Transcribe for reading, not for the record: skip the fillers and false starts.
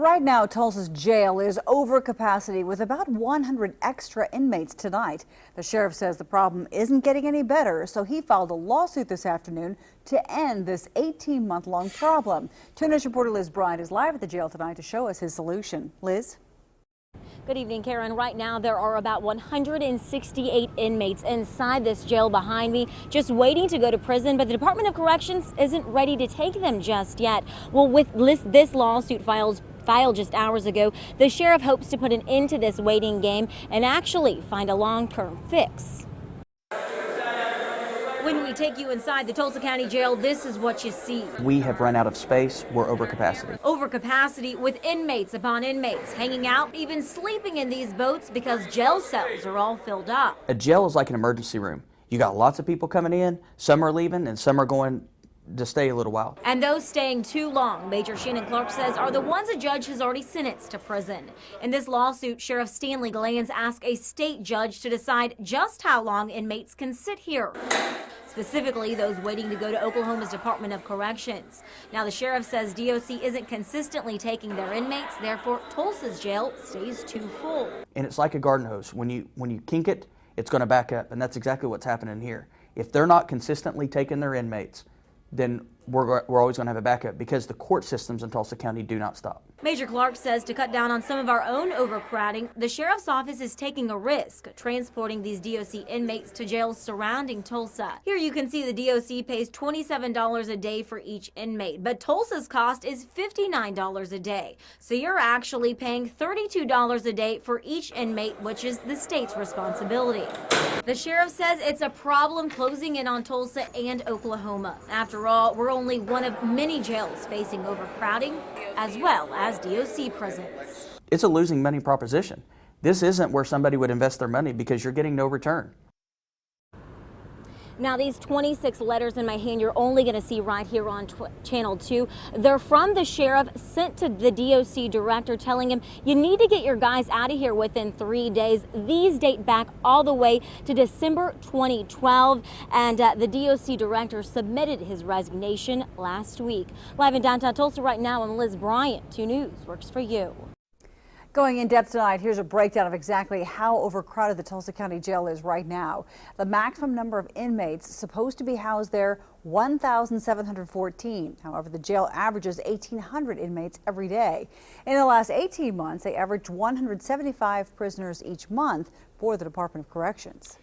Right now, Tulsa's jail is over capacity with about 100 extra inmates tonight. The sheriff says the problem isn't getting any better, so he filed a lawsuit this afternoon to end this 18-month-long problem. 2 News reporter Liz Bryant is live at the jail tonight to show us his solution. Liz? Good evening, Karen. Right now, there are about 168 inmates inside this jail behind me, just waiting to go to prison, but the Department of Corrections isn't ready to take them just yet. Well, with this lawsuit filed just hours ago, the sheriff hopes to put an end to this waiting game and actually find a long-term fix. When we take you inside the Tulsa County Jail, this is what you see. We have run out of space. We're over capacity. Over capacity with inmates upon inmates hanging out, even sleeping in these boats because jail cells are all filled up. A jail is like an emergency room. You got lots of people coming in, some are leaving, and some are going to stay a little while. And those staying too long, Major Shannon Clark says, are the ones a judge has already sentenced to prison. In this lawsuit, Sheriff Stanley Glanz asked a state judge to decide just how long inmates can sit here. Specifically, those waiting to go to Oklahoma's Department of Corrections. Now, the sheriff says DOC isn't consistently taking their inmates, therefore Tulsa's jail stays too full. And it's like a garden hose. When you kink it, it's going to back up, and that's exactly what's happening here. If they're not consistently taking their inmates, then we're always going to have a backup because the court systems in Tulsa County do not stop. Major Clark says to cut down on some of our own overcrowding, the sheriff's office is taking a risk transporting these DOC inmates to jails surrounding Tulsa. Here you can see the DOC pays $27 a day for each inmate, but Tulsa's cost is $59 a day. So you're actually paying $32 a day for each inmate, which is the state's responsibility. The sheriff says it's a problem closing in on Tulsa and Oklahoma. After all, we're only one of many jails facing overcrowding, as well as DOC prisons. It's a losing money proposition. This isn't where somebody would invest their money because you're getting no return. Now, these 26 letters in my hand you're only going to see right here on Channel 2. They're from the sheriff sent to the DOC director telling him you need to get your guys out of here within 3 days. These date back all the way to December 2012, and the DOC director submitted his resignation last week. Live in downtown Tulsa right now, I'm Liz Bryant. 2 News works for you. Going in depth tonight, here's a breakdown of exactly how overcrowded the Tulsa County Jail is right now. The maximum number of inmates supposed to be housed there, 1,714. However, the jail averages 1,800 inmates every day. In the last 18 months, they averaged 175 prisoners each month for the Department of Corrections.